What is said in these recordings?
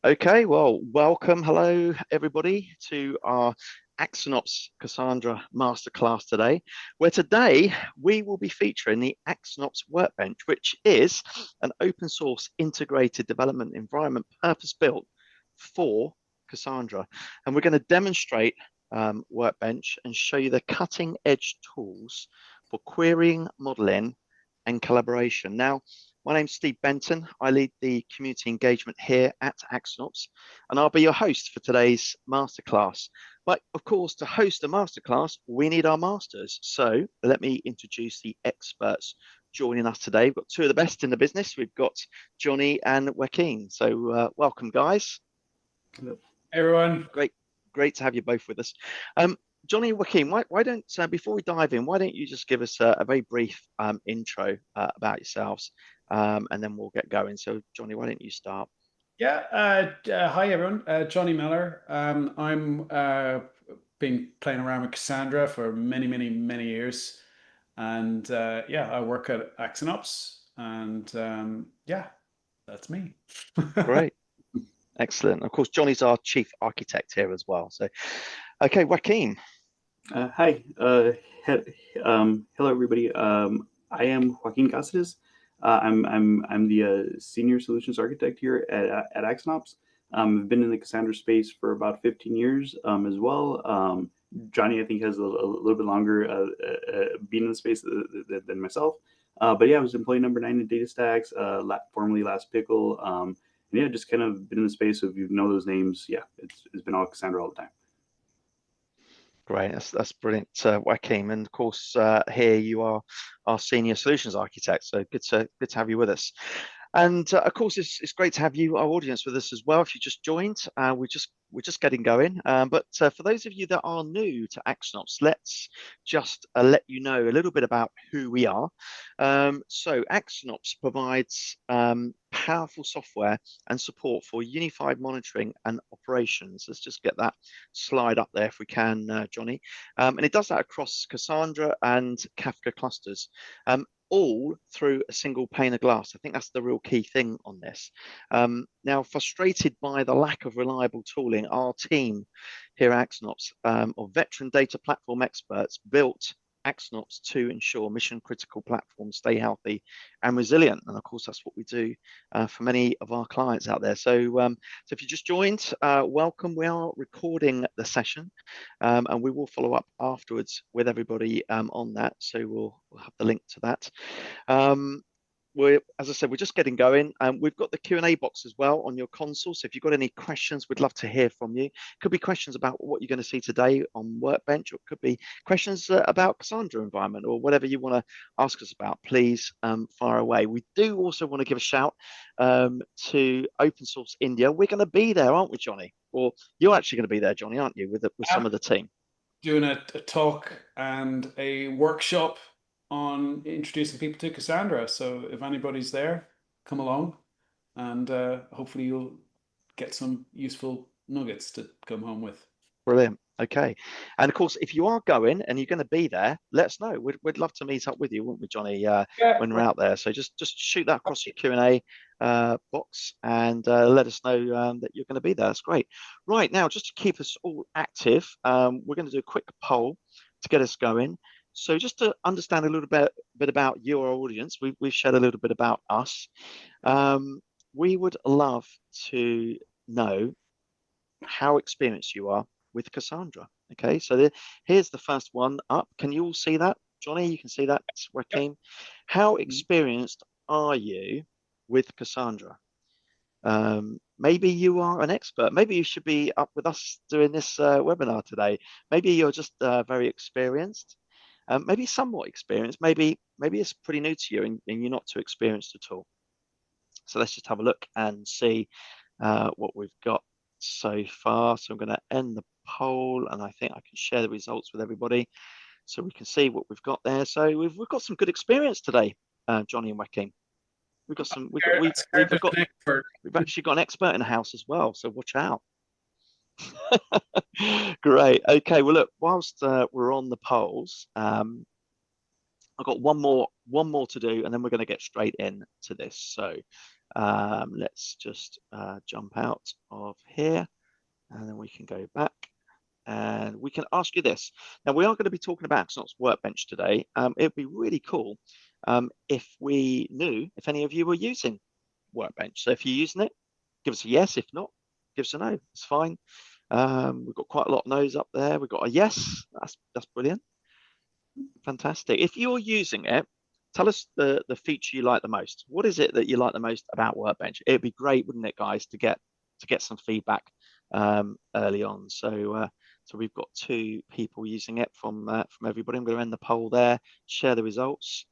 Okay, well, welcome. Hello, everybody, to our AxonOps Cassandra Masterclass today, where today we will be featuring the AxonOps Workbench, which is an open source integrated development environment purpose-built for Cassandra. And we're going to demonstrate Workbench and show you the cutting edge tools for querying, modeling, and collaboration. Now, my name's Steve Benton. I lead the community engagement here at AxonOps, and I'll be your host for today's masterclass. But of course, to host a masterclass, we need our masters. So let me introduce the experts joining us today. We've got two of the best in the business. We've got Johnny and Joaquin. So welcome, guys. Hey, everyone. Great to have you both with us. Johnny and Joaquin, why don't, before we dive in, why don't you just give us a very brief intro about yourselves, and then we'll get going. So, Johnny, why don't you start? Yeah. Hi, everyone. Johnny Miller. I'm been playing around with Cassandra for many years, and yeah, I work at AxonOps, and yeah, that's me. Great, excellent. Of course, Johnny's our chief architect here as well. So, okay, Joaquin. Hi. Hello, everybody. I am Joaquin Casares. I'm the senior solutions architect here at AxonOps. I've been in the Cassandra space for about 15 years as well. Johnny, I think, has a little bit longer been in the space than myself. But yeah, I was employee number 9 in DataStax, formerly Last Pickle. And yeah, just kind of been in the space. So if you know those names, yeah, it's been all Cassandra all the time. Great, that's brilliant, Joaquin. And of course, here you are our senior solutions architect. So good to have you with us. And of course, it's great to have you, our audience, with us as well. If you just joined, we're just getting going. But for those of you that are new to AxonOps, let's just let you know a little bit about who we are. So AxonOps provides powerful software and support for unified monitoring and operations. Let's just get that slide up there if we can, Johnny. And it does that across Cassandra and Kafka clusters. All through a single pane of glass. I think that's the real key thing on this. Now, frustrated by the lack of reliable tooling, our team here at AxonOps of veteran data platform experts built AxonOps to ensure mission critical platforms stay healthy and resilient. And of course, that's what we do for many of our clients out there. So if you just joined, welcome. We are recording the session and we will follow up afterwards with everybody on that. So we'll have the link to that. As I said, we're just getting going. We've got the Q&A box as well on your console. So if you've got any questions, we'd love to hear from you. It could be questions about what you're going to see today on Workbench, or it could be questions about Cassandra environment, or whatever you want to ask us about. Please fire away. We do also want to give a shout to Open Source India. We're going to be there, aren't we, Johnny? Or you're actually going to be there, Johnny, aren't you, with some of the team? Doing a talk and a workshop on introducing people to Cassandra. So if anybody's there, come along, and hopefully you'll get some useful nuggets to come home with. Brilliant. Okay. And of course, if you are going and you're going to be there, let us know. We'd love to meet up with you, wouldn't we, Johnny, when we're out there. So just shoot that across your Q&A box and let us know that you're going to be there. That's great. Right, now, just to keep us all active, we're going to do a quick poll to get us going. So just to understand a little bit about your audience, we've shared a little bit about us. We would love to know how experienced you are with Cassandra. Okay, so here's the first one up. Can you all see that? Johnny, you can see that, Joaquin. How experienced are you with Cassandra? Maybe you are an expert. Maybe you should be up with us doing this webinar today. Maybe you're just very experienced. Maybe somewhat experienced. Maybe it's pretty new to you and you're not too experienced at all. So let's just have a look and see what we've got so far. So I'm going to end the poll and I think I can share the results with everybody so we can see what we've got there. So we've got some good experience today, Johnny and Joaquin. We've actually got an expert in the house as well, so watch out. Great. Okay, well look, whilst we're on the polls, I've got one more to do and then we're going to get straight into this. So Let's just jump out of here, and then we can go back. And we can ask you this. Now, we are going to be talking about AxonOp's Workbench today. It'd be really cool if we knew if any of you were using Workbench. So if you're using it, give us a yes. If not, give us a no. It's fine. We've got quite a lot of no's up there. We've got a yes. That's brilliant. Fantastic. If you're using it, tell us the feature you like the most. What is it that you like the most about Workbench? It'd be great, wouldn't it, guys, to get some feedback early on. So we've got 2 people using it from everybody. I'm going to end the poll there, share the results.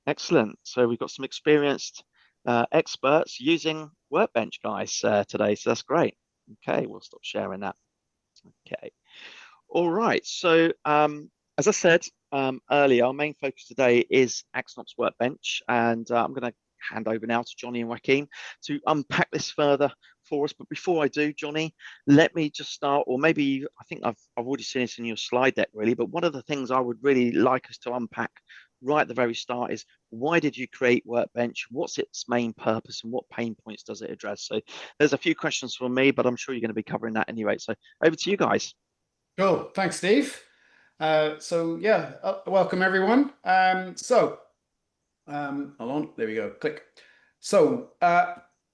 Excellent. So we've got some experienced experts using Workbench, guys, today. So that's great. Okay, we'll stop sharing that. Okay. All right. So as I said earlier, our main focus today is AxonOp's Workbench, and I'm going to hand over now to Johnny and Joaquin to unpack this further for us. But before I do, Johnny, let me just start, or maybe I think I've already seen this in your slide deck, really. But one of the things I would really like us to unpack right at the very start is, why did you create Workbench? What's its main purpose, and what pain points does it address? So there's a few questions from me, but I'm sure you're going to be covering that anyway. So over to you guys. Cool. Thanks, Steve. So yeah, welcome everyone. Hold on, there we go, click. So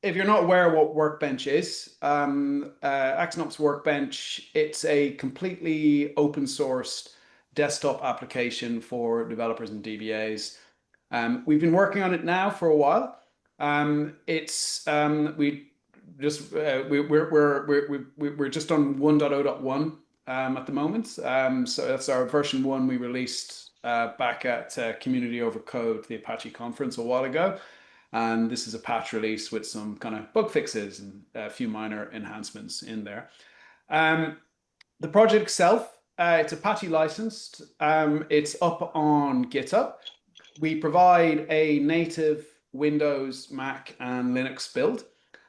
if you're not aware what Workbench is, AxonOp's Workbench, it's a completely open sourced desktop application for developers and DBAs. We've been working on it now for a while. We're just on 1.0.1 at the moment. So that's our version 1 we released back at Community Over Code, the Apache conference a while ago. And this is a patch release with some kind of bug fixes and a few minor enhancements in there. The project itself, it's Apache licensed. It's up on GitHub. We provide a native Windows, Mac, and Linux build,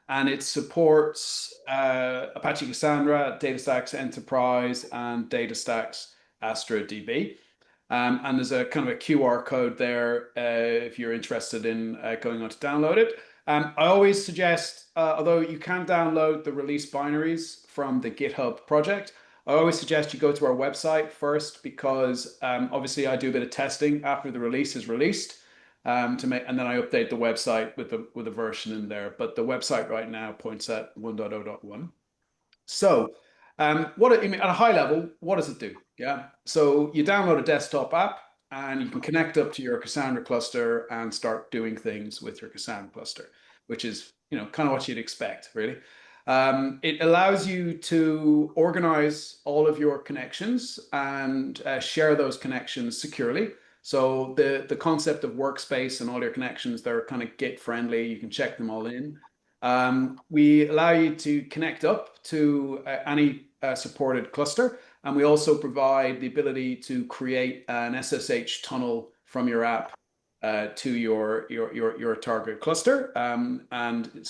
and it supports Apache Cassandra, DataStax Enterprise, and DataStax Astra DB. And there's a kind of a QR code there if you're interested in going on to download it. I always suggest, although you can download the release binaries from the GitHub project, I always suggest you go to our website first, because obviously I do a bit of testing after the release is released and then I update the website with a version in there. But the website right now points at 1.0.1. So what I mean, at a high level, what does it do? Yeah. So you download a desktop app and you can connect up to your Cassandra cluster and start doing things with your Cassandra cluster, which is, kind of what you'd expect, really. It allows you to organize all of your connections and share those connections securely. So the concept of workspace and all your connections, they're kind of Git friendly. You can check them all in. We allow you to connect up to any supported cluster. And we also provide the ability to create an SSH tunnel from your app to your target cluster. And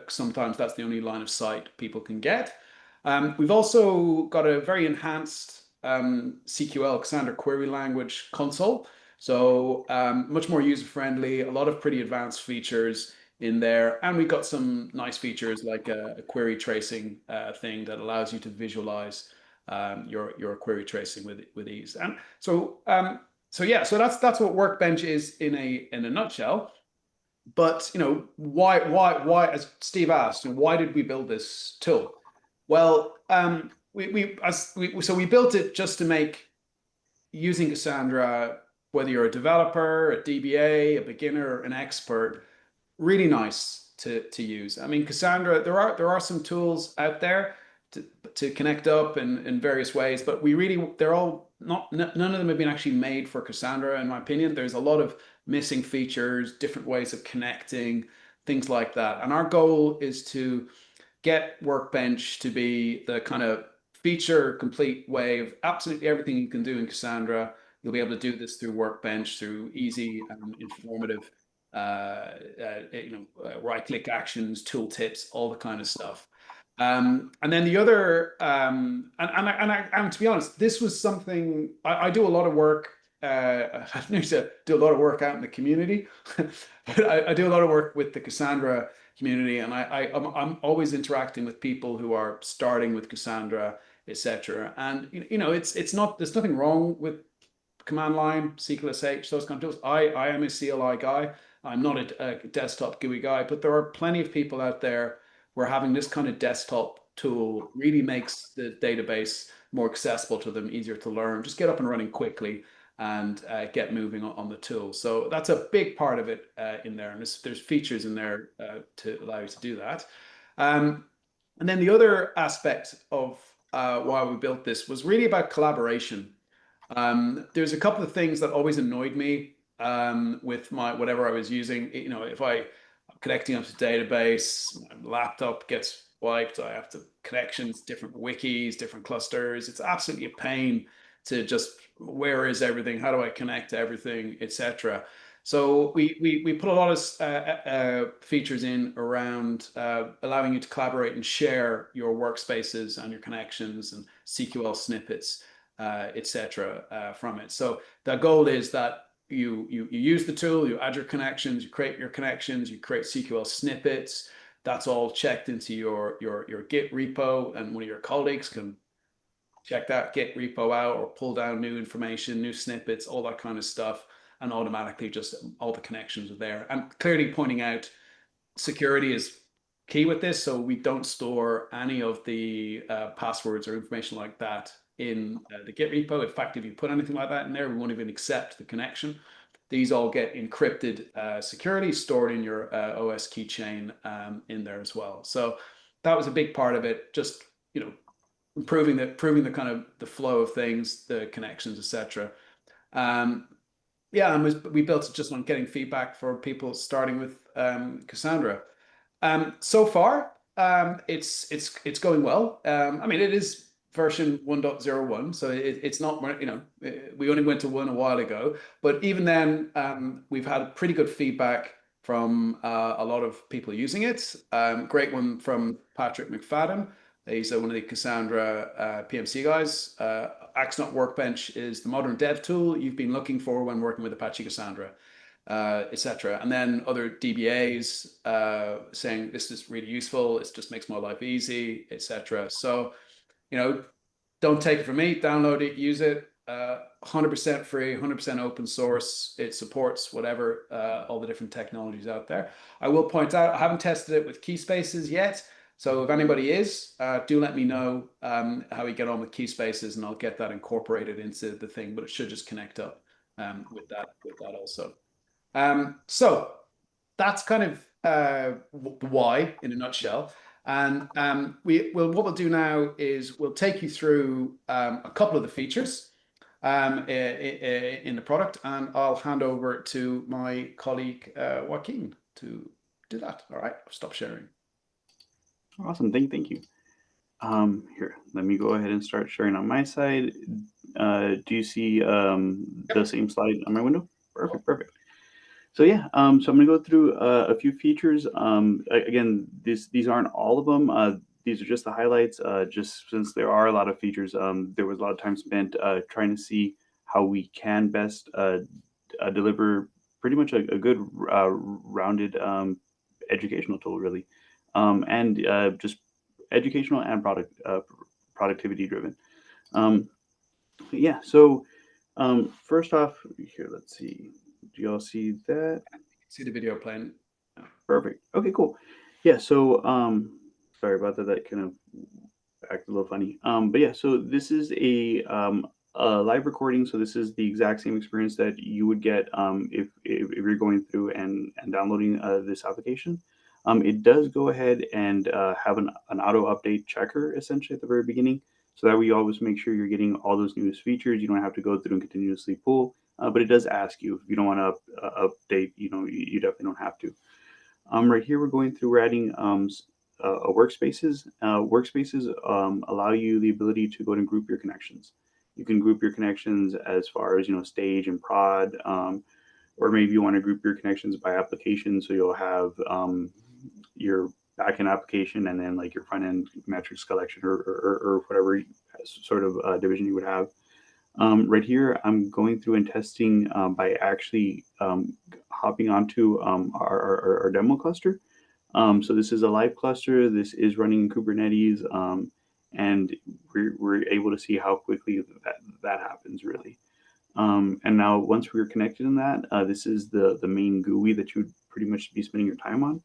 sometimes that's the only line of sight people can get. We've also got a very enhanced CQL, Cassandra Query Language console. So much more user-friendly, a lot of pretty advanced features in there. And we've got some nice features like a query tracing thing that allows you to visualize your query tracing with ease. And so that's what Workbench is in a nutshell. But why, as Steve asked, why did we build this tool? Well, we built it just to make using Cassandra, whether you're a developer, a DBA, a beginner, an expert, really nice to use. I mean, Cassandra, there are some tools out there to connect up in various ways, but they're all none of them have been actually made for Cassandra, in my opinion. There's a lot of missing features, different ways of connecting, things like that. And our goal is to get Workbench to be the kind of feature complete way of absolutely everything you can do in Cassandra. You'll be able to do this through Workbench, through easy and informative right-click actions, tooltips, all the kind of stuff. And then the other, and to be honest, this was something I do a lot of work I need to do a lot of work out in the community. But I do a lot of work with the Cassandra community, and I'm always interacting with people who are starting with Cassandra, etc. And it's not, there's nothing wrong with command line, SQLSH, those kind of tools. I am a CLI guy. I'm not a desktop GUI guy, but there are plenty of people out there where having this kind of desktop tool really makes the database more accessible to them, easier to learn, just get up and running quickly and get moving on the tool. So that's a big part of it in there. And there's features in there to allow you to do that. And then the other aspect of why we built this was really about collaboration. There's a couple of things that always annoyed me with my whatever I was using. If I'm connecting up to database, my laptop gets wiped, I have to connections, different wikis, different clusters. It's absolutely a pain to just, where is everything? How do I connect to everything, etc. So we put a lot of features in around allowing you to collaborate and share your workspaces and your connections and SQL snippets, etc. from it. So the goal is that you use the tool, you add your connections, you create your connections, you create SQL snippets. That's all checked into your Git repo, and one of your colleagues can check that Git repo out or pull down new information, new snippets, all that kind of stuff, and automatically just all the connections are there. And clearly pointing out security is key with this, so we don't store any of the passwords or information like that in the Git repo. In fact, if you put anything like that in there, we won't even accept the connection. These all get encrypted securely, stored in your OS keychain in there as well. So that was a big part of it, just improving the kind of the flow of things, the connections, etc. Yeah, and we built it just on getting feedback for people starting with Cassandra. So far, it's going well. I mean, it is version 1.01, so it's not, we only went to 1 a while ago, but even then, we've had pretty good feedback from a lot of people using it. Great one from Patrick McFadden. He's one of the Cassandra PMC guys. AxonOp Workbench is the modern dev tool you've been looking for when working with Apache Cassandra, etc. And then other DBAs saying this is really useful, it just makes my life easy, etc. So, don't take it from me, download it, use it. 100% free, 100% open source. It supports whatever, all the different technologies out there. I will point out, I haven't tested it with key spaces yet. So if anybody is, do let me know how you get on with key spaces, and I'll get that incorporated into the thing, but it should just connect up with that also. So that's kind of why in a nutshell. And what we'll do now is we'll take you through a couple of the features in the product, and I'll hand over to my colleague Joaquin to do that. All right, I'll stop sharing. Awesome, thank you. Here, let me go ahead and start sharing on my side. Do you see the same slide on my window? Perfect. So yeah, so I'm going to go through a few features. Again, these aren't all of them. These are just the highlights. Just since there are a lot of features, there was a lot of time spent trying to see how we can best deliver pretty much a good rounded educational tool, really, and just educational and productivity driven. Yeah. So first off, here, let's see. Do you all see that? See the video playing. Perfect. Okay, cool. Yeah, so sorry about that. That kind of acted a little funny. But yeah, so this is a live recording. So this is the exact same experience that you would get if you're going through and downloading this application. It does go ahead and have an auto update checker essentially at the very beginning, so that we always make sure you're getting all those newest features. You don't have to go through and continuously pull. But it does ask you if you don't want to update. You definitely don't have to. Right here, we're adding workspaces. Workspaces allow you the ability to go and group your connections. You can group your connections as far as stage and prod, or maybe you want to group your connections by application. So you'll have your backend application and then like your front end metrics collection or whatever sort of division you would have. Right here, I'm going through and testing by actually hopping onto our demo cluster. So this is a live cluster. This is running in Kubernetes, and we're able to see how quickly that happens, really. And now once we're connected in that, this is the main GUI that you would pretty much be spending your time on.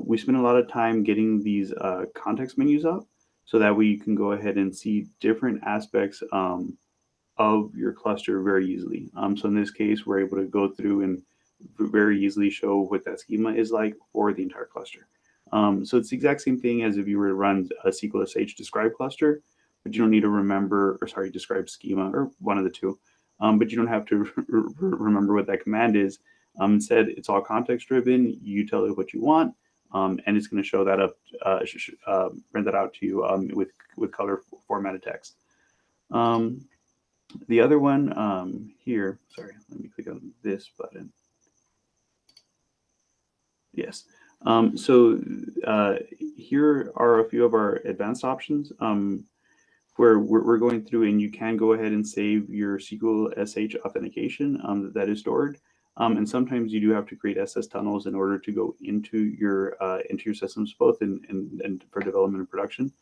We spend a lot of time getting these context menus up so that way you can go ahead and see different aspects of your cluster very easily. So in this case, we're able to go through and very easily show what that schema is like for the entire cluster. So it's the exact same thing as if you were to run a SQL SH describe cluster, but you don't need to remember, or sorry, describe schema, or one of the two. But you don't have to remember what that command is. Instead, it's all context driven. You tell it what you want, and it's going to show that up, print that out to you with color formatted text. The other one here, sorry, let me click on this button. Yes. So here are a few of our advanced options where we're going through, and you can go ahead and save your SQL SH authentication that is stored. And sometimes you do have to create SS tunnels in order to go into your systems, both and for development and production.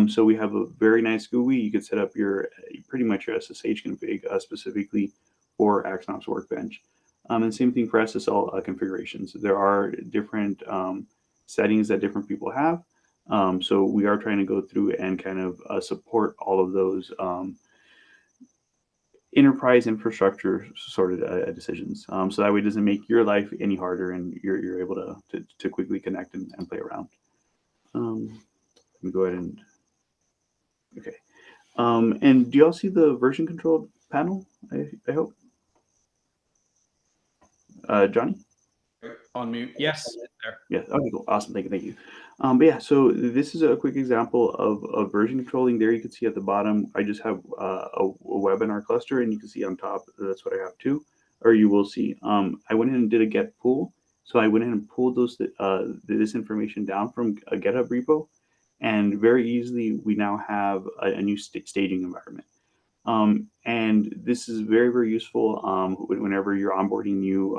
So we have a very nice GUI. You could set up your pretty much your SSH config specifically for AxonOp's Workbench. And same thing for SSL configurations. There are different settings that different people have. So we are trying to go through and kind of support all of those enterprise infrastructure sort of decisions. So that way it doesn't make your life any harder, and you're able to quickly connect and play around. Let me go ahead and, okay. And do y'all see the version control panel? I hope. Johnny? On mute. Yes. There. Yeah. Okay. Cool. Awesome. Thank you. But yeah. So this is a quick example of version controlling. There you can see at the bottom, I just have a webinar cluster, and you can see on top that's what I have too. Or you will see. I went in and did a get pull. So I went in and pulled this information down from a GitHub repo, and very easily we now have a new staging environment. And this is very, very useful whenever you're onboarding new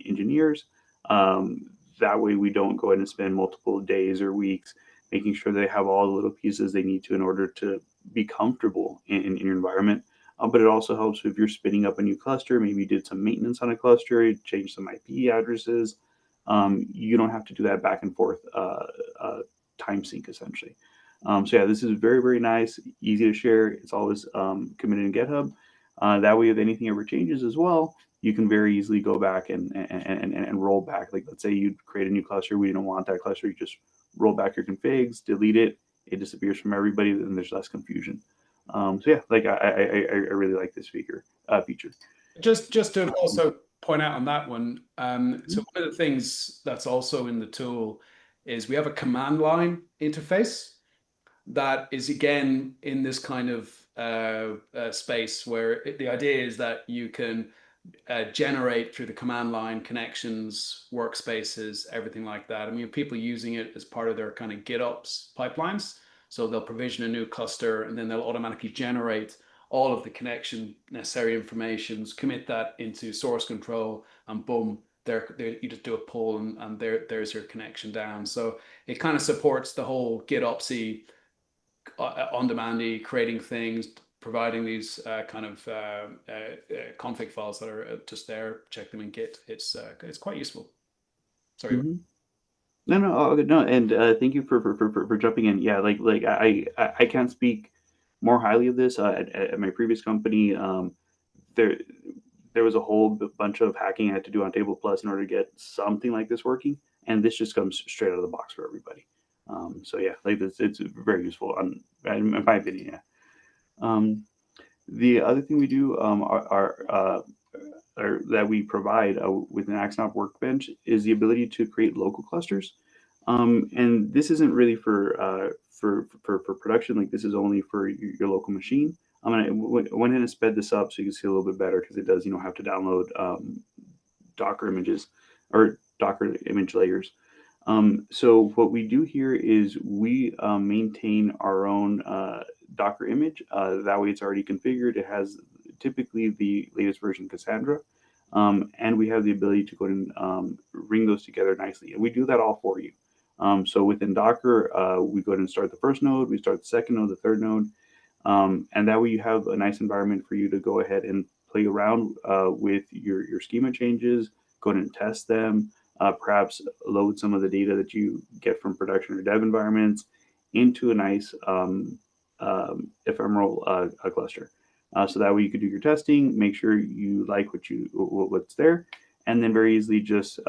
engineers. That way we don't go ahead and spend multiple days or weeks making sure they have all the little pieces they need to in order to be comfortable in your environment. But it also helps if you're spinning up a new cluster, maybe you did some maintenance on a cluster, change some IP addresses. You don't have to do that back and forth time sync essentially. So yeah, this is very, very nice, easy to share. It's always committed in GitHub. That way, if anything ever changes as well, you can very easily go back and roll back. Like, let's say you create a new cluster, we didn't want that cluster, you just roll back your configs, delete it, it disappears from everybody, then there's less confusion. So yeah, like I really like this feature. Just to also point out on that one, so one of the things that's also in the tool is we have a command line interface that is again in this kind of space where the idea is that you can generate through the command line connections, workspaces, everything like that. I mean, people using it as part of their kind of GitOps pipelines. So they'll provision a new cluster, and then they'll automatically generate all of the connection necessary informations, commit that into source control, and boom, you just do a pull, and there's your connection down. So it kind of supports the whole GitOpsy on-demandy, creating things, providing these kind of config files that are just there. Check them in Git. It's quite useful. Sorry. No, and thank you for jumping in. Yeah, like I can't speak more highly of this. At my previous company, there was a whole bunch of hacking I had to do on Table Plus in order to get something like this working, and this just comes straight out of the box for everybody. So yeah, like this, it's very useful in my opinion. Yeah. The other thing we do are that we provide within AxonOp Workbench is the ability to create local clusters. And this isn't really for production. Like, this is only for your local machine. I went in and sped this up so you can see a little bit better, because it does, have to download Docker images or Docker image layers. So what we do here is we maintain our own Docker image. That way it's already configured. It has typically the latest version Cassandra. And we have the ability to go ahead and ring those together nicely. And we do that all for you. So within Docker, we go ahead and start the first node, we start the second node, the third node. And that way you have a nice environment for you to go ahead and play around with your schema changes, go ahead and test them, perhaps load some of the data that you get from production or dev environments into a nice ephemeral cluster. So that way you could do your testing, make sure you like what's there, and then very easily just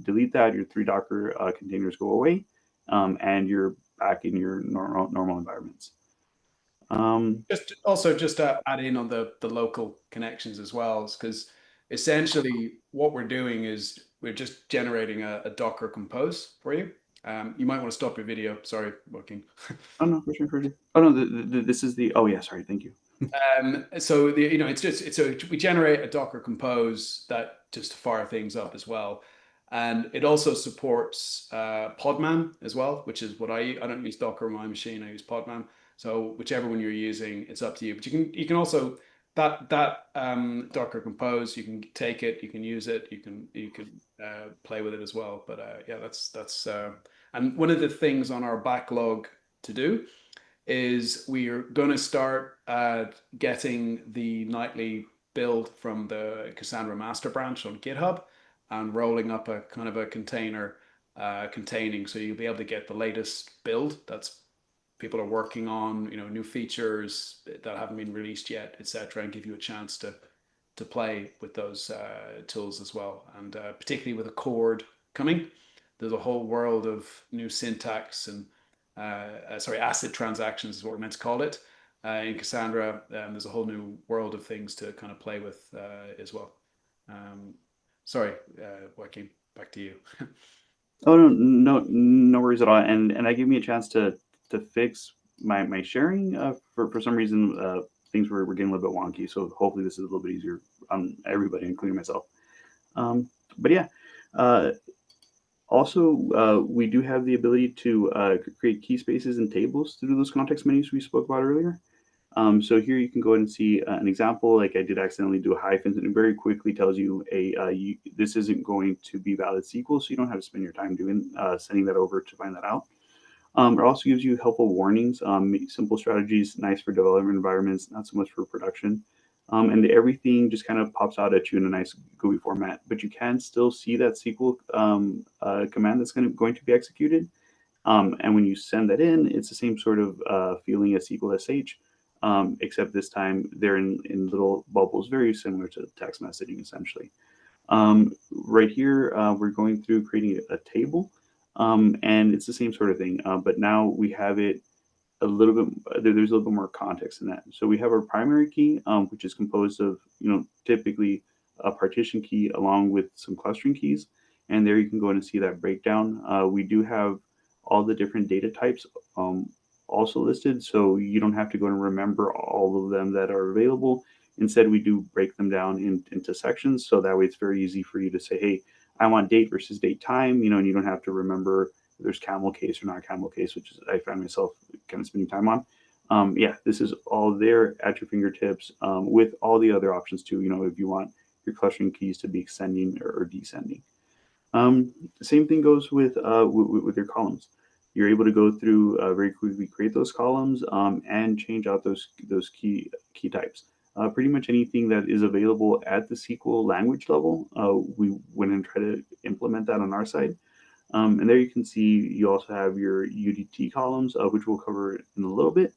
delete that. Your 3 Docker containers go away, and you're back in your normal environments. Just to add in on the local connections as well, because essentially what we're doing is we're just generating a Docker compose for you. You might want to stop your video. Sorry, Joaquin. Oh no, for sure. Oh no, this is the. Oh yeah, sorry. Thank you. So we generate a Docker compose that just to fire things up as well, and it also supports Podman as well, which is what I don't use Docker on my machine. I use Podman. So whichever one you're using, it's up to you. But you can also that Docker compose, you can take it, you can use it, you can play with it as well. But yeah, that's and one of the things on our backlog to do is we are going to start getting the nightly build from the Cassandra master branch on GitHub and rolling up a kind of a container containing, so you'll be able to get the latest build that's people are working on, new features that haven't been released yet, etc., and give you a chance to play with those tools as well. And particularly with a chord coming, there's a whole world of new syntax and ACID transactions is what we're meant to call it in Cassandra. There's a whole new world of things to kind of play with as well. Sorry, Joaquin, back to you. Oh no worries at all. And that gave me a chance to fix my sharing. For some reason, things were getting a little bit wonky. So hopefully this is a little bit easier on everybody, including myself. But yeah. Also, we do have the ability to create key spaces and tables through those context menus we spoke about earlier. So here you can go ahead and see an example. Like I did accidentally do a hyphen, and it very quickly tells you this isn't going to be valid SQL, so you don't have to spend your time doing sending that over to find that out. It also gives you helpful warnings, simple strategies, nice for development environments, not so much for production. And everything just kind of pops out at you in a nice GUI format, but you can still see that SQL command that's going to be executed. And when you send that in, it's the same sort of feeling as SQL SH, except this time they're in little bubbles, very similar to text messaging, essentially. Right here, we're going through creating a table, and it's the same sort of thing, but now we have it a little bit, there's a little bit more context in that. So we have our primary key, which is composed of, typically a partition key along with some clustering keys. And there you can go in and see that breakdown. We do have all the different data types also listed, so you don't have to go and remember all of them that are available. Instead, we do break them down into sections, so that way it's very easy for you to say, hey, I want date versus date time, and you don't have to remember there's camel case or not camel case, which is I find myself kind of spending time on. Yeah, this is all there at your fingertips with all the other options too. If you want your clustering keys to be ascending or descending. Same thing goes with your columns. You're able to go through very quickly, create those columns and change out those key types. Pretty much anything that is available at the SQL language level, we went and try to implement that on our side. And there you can see you also have your UDT columns, which we'll cover in a little bit.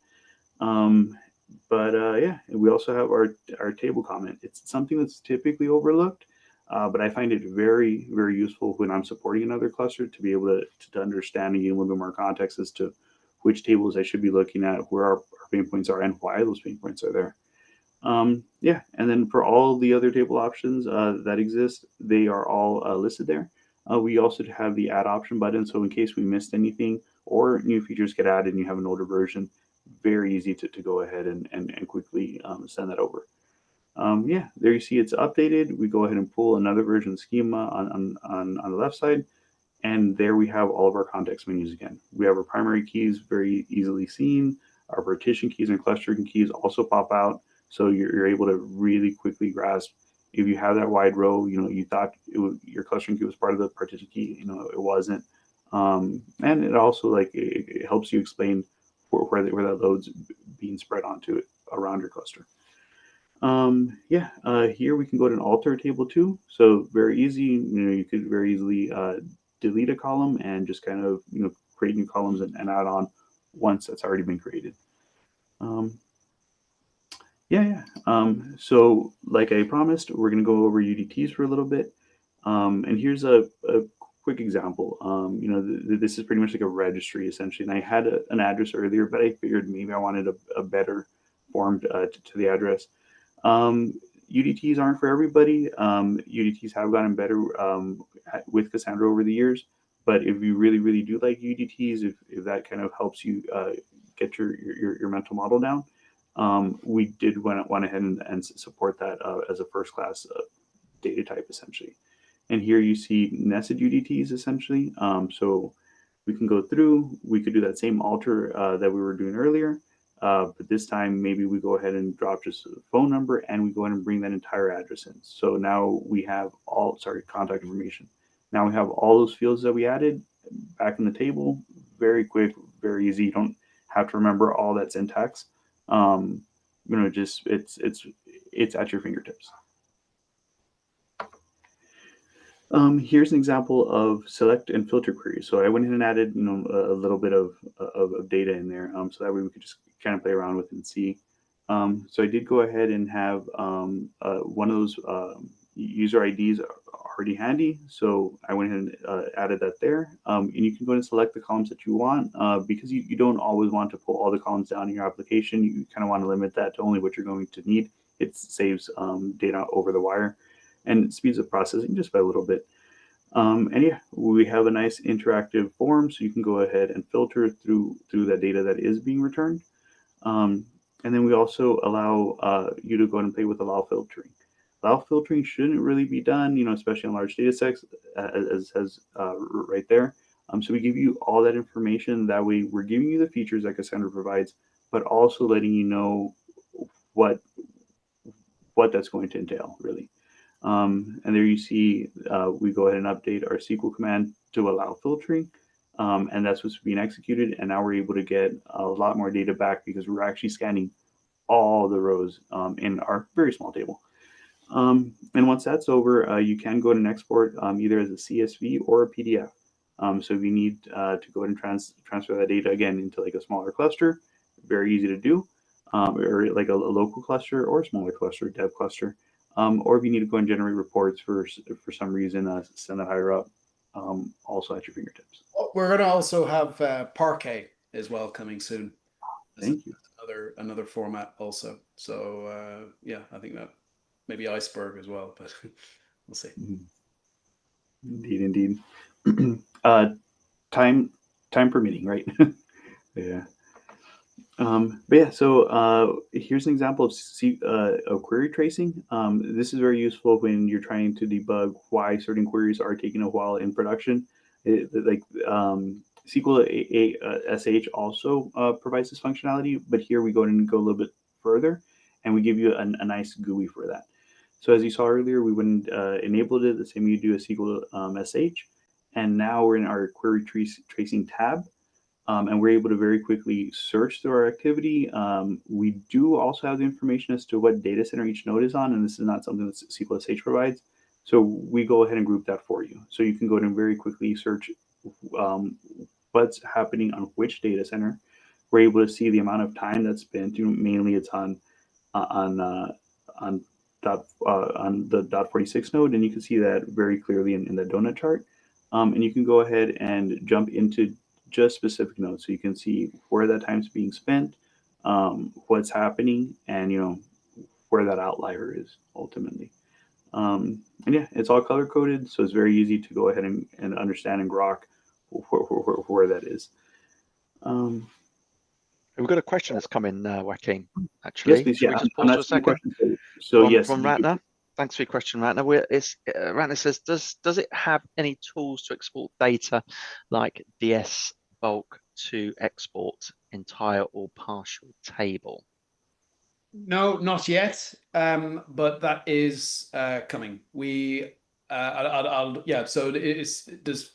Yeah, we also have our table comment. It's something that's typically overlooked, but I find it very, very useful when I'm supporting another cluster to be able to understand and get a little bit more context as to which tables I should be looking at, where our pain points are, and why those pain points are there. Yeah, and then for all the other table options that exist, they are all listed there. We also have the add option button, so in case we missed anything or new features get added and you have an older version, very easy to go ahead and quickly send that over. Yeah, there you see it's updated. We go ahead and pull another version of schema on the left side, and there we have all of our context menus again. We have our primary keys very easily seen. Our partition keys and clustering keys also pop out, so you're able to really quickly grasp if you have that wide row. You thought your clustering key was part of the partition key. It wasn't, and it also it helps you explain where that load's being spread onto it around your cluster. Here we can go to an alter table too. So very easy. You could very easily delete a column and just kind of create new columns and add on once that's already been created. So like I promised, we're going to go over UDTs for a little bit. And here's a quick example. This is pretty much like a registry essentially. And I had an address earlier, but I figured maybe I wanted a better form to the address. UDTs aren't for everybody. UDTs have gotten better with Cassandra over the years. But if you really, really do like UDTs, if that kind of helps you get your mental model down, we did went ahead and support that as a first class data type essentially. And here you see nested UDTs essentially. So we can go through, we could do that same alter that we were doing earlier, but this time maybe we go ahead and drop just a phone number and we go ahead and bring that entire address in. So now we have contact information. Now we have all those fields that we added back in the table. Very quick, very easy. You don't have to remember all that syntax. Just it's at your fingertips. Here's an example of select and filter queries. So I went ahead and added a little bit of data in there, so that way we could just kind of play around with it and see. So I did go ahead and have one of those user IDs already handy. So I went ahead and added that there. And you can go and select the columns that you want because you don't always want to pull all the columns down in your application. You kind of want to limit that to only what you're going to need. It saves data over the wire and it speeds up processing just by a little bit. We have a nice interactive form, so you can go ahead and filter through that data that is being returned. And then we also allow you to go ahead and play with allow filtering. Allow filtering shouldn't really be done, especially on large data sets, as right there. So we give you all that information. That way, we're giving you the features that Cassandra provides, but also letting you know what that's going to entail, really. And there you see we go ahead and update our SQL command to allow filtering, and that's what's being executed. And now we're able to get a lot more data back because we're actually scanning all the rows in our very small table. And once that's over, you can go ahead and export either as a CSV or a PDF. So if you need to go ahead and transfer that data again into like a smaller cluster, very easy to do, or like a local cluster or a smaller cluster, dev cluster. Or if you need to go and generate reports for some reason, send that higher up, also at your fingertips. We're going to also have Parquet as well coming soon. Thank you. Another format also. So I think that maybe Iceberg as well, but we'll see. Indeed. Time permitting, right? Yeah. So here's an example of query tracing. This is very useful when you're trying to debug why certain queries are taking a while in production. SQL SH also provides this functionality, but here we go and go a little bit further, and we give you a nice GUI for that. So as you saw earlier, we went and enabled it the same you do a SQL SH, and now we're in our query tracing tab. And we're able to very quickly search through our activity. We do also have the information as to what data center each node is on, and this is not something that SQL SH provides. So we go ahead and group that for you. So you can go ahead and very quickly search what's happening on which data center. We're able to see the amount of time that's spent. Mainly it's on the .46 node, and you can see that very clearly in the donut chart. And you can go ahead and jump into just specific nodes, so you can see where that time's being spent, what's happening, and where that outlier is ultimately. And yeah, it's all color coded, so it's very easy to go ahead and understand and grok where that is. We've got a question that's come in, Joaquin, actually. Yes, please. Should we just pause for a second? So yes, from Ratner. Thanks for your question, Ratner. Ratner says, does it have any tools to export data like DS, bulk, to export entire or partial table? No, not yet. But that is coming. Yeah. So there's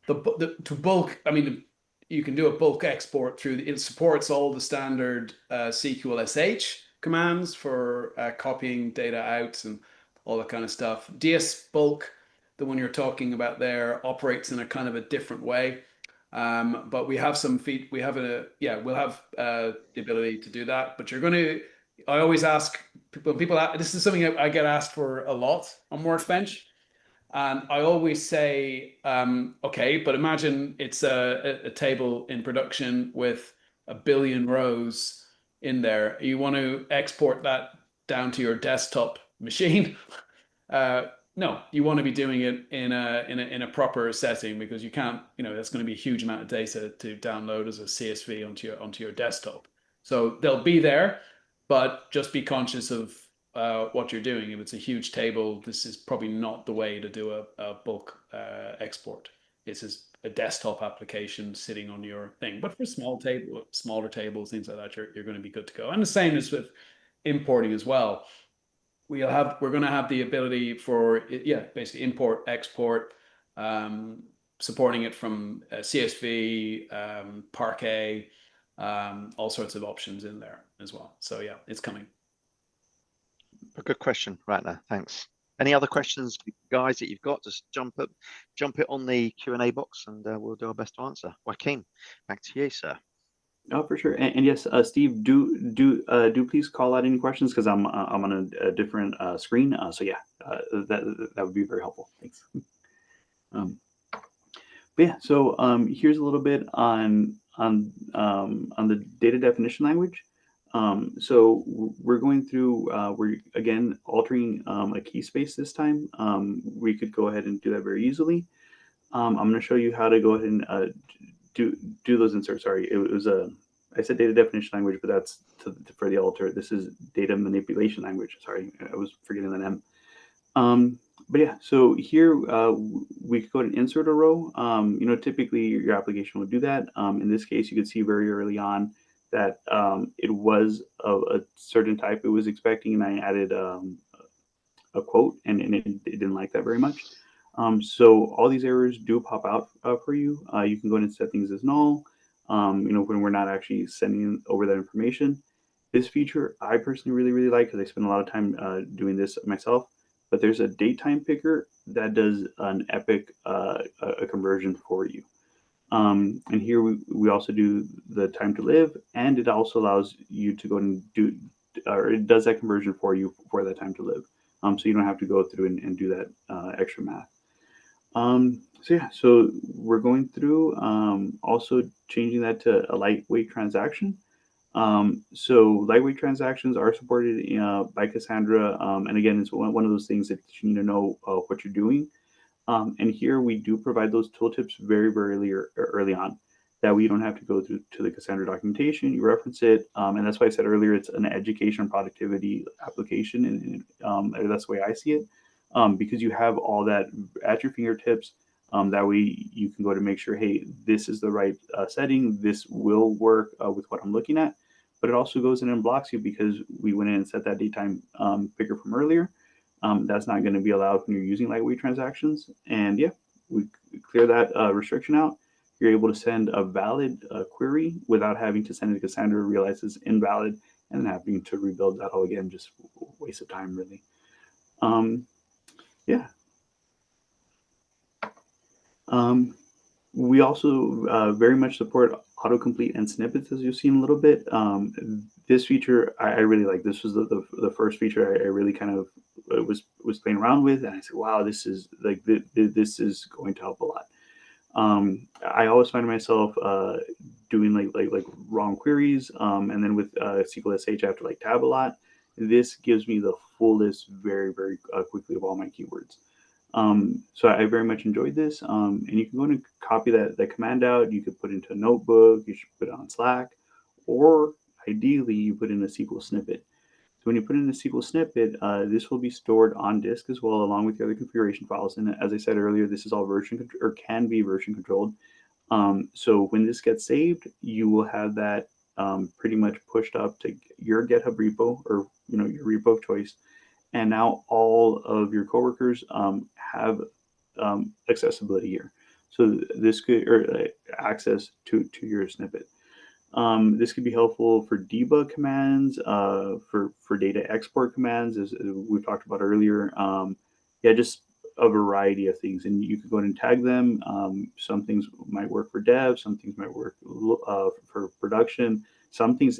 to bulk. I mean, you can do a bulk export through. It supports all the standard CQL SH commands for copying data out and all that kind of stuff. DS bulk, the one you're talking about there, operates in a kind of a different way. But we have some we have we'll have the ability to do that. But you're going to. I always ask when people. This is something I get asked for a lot on Workbench. And I always say, okay, but imagine it's a table in production with 1 billion rows in there. You want to export that down to your desktop machine. No, you want to be doing it in a proper setting because you can't, that's going to be a huge amount of data to download as a CSV onto your desktop. So they'll be there, but just be conscious of what you're doing. If it's a huge table, this is probably not the way to do a bulk export. This is a desktop application sitting on your thing. But for smaller tables, things like that, you're going to be good to go. And the same is with importing as well. We're going to have the ability for basically import, export, supporting it from CSV, Parquet, all sorts of options in there as well. So yeah, it's coming. A good question, right now. Thanks. Any other questions, guys, that you've got? Just jump it on the Q&A box, and we'll do our best to answer. Joaquin, back to you, sir. Oh, for sure. And yes, Steve, do please call out any questions because I'm on a different screen. So yeah, that would be very helpful. Thanks. But yeah, so here's a little bit on the data definition language. So we're going through, we're again altering a key space this time. We could go ahead and do that very easily. I'm going to show you how to go ahead and do those inserts. Sorry, it was I said data definition language, but that's for the alter. This is data manipulation language. Sorry, I was forgetting that M. But yeah, so here we could go ahead and insert a row. Typically your application would do that. In this case, you could see very early on that it was of a certain type it was expecting, and I added a quote, and it didn't like that very much. So all these errors do pop out for you. You can go ahead and set things as null, when we're not actually sending over that information. This feature I personally really like because I spend a lot of time doing this myself. But there's a date time picker that does an epic a conversion for you. And here we also do the time to live, and it also allows you to go and do, or it does that conversion for you for that time to live. So you don't have to go through and do that extra math. So yeah, so we're going through also changing that to a lightweight transaction. So lightweight transactions are supported by Cassandra. And again, it's one of those things that you need to know what you're doing. And here we do provide those tooltips very early on. That way you don't have to go through to the Cassandra documentation. You reference it, and that's why I said earlier it's an education productivity application, and that's the way I see it, because you have all that at your fingertips. That way you can go to make sure, hey, this is the right setting. This will work with what I'm looking at. But it also goes in and blocks you because we went in and set that date time picker from earlier. That's not going to be allowed when you're using lightweight transactions. And yeah, we clear that restriction out. You're able to send a valid query without having to send it to Cassandra, realize it's invalid, and then having to rebuild that all again. Just a waste of time, really. Yeah. We also very much support autocomplete and snippets, as you've seen a little bit. This feature I really like. This was the first feature I really kind of was playing around with, and I said, wow, this is like this is going to help a lot. I always find myself doing like wrong queries, and then with SQL SH I have to like tab a lot. This gives me the full list very quickly of all my keywords. So I very much enjoyed this, and you can go and copy that command out. You could put it into a notebook, you should put it on Slack, or ideally you put in a SQL snippet. So when you put in a SQL snippet, this will be stored on disk as well, along with the other configuration files. And as I said earlier, this is all can be version controlled. So when this gets saved, you will have that pretty much pushed up to your GitHub repo, or your repo of choice, and now all of your coworkers have accessibility here. So this could, or access to your snippet. This could be helpful for debug commands, for data export commands, as we talked about earlier. Yeah, just a variety of things, and you could go ahead and tag them. Some things might work for dev, some things might work for production. Some things,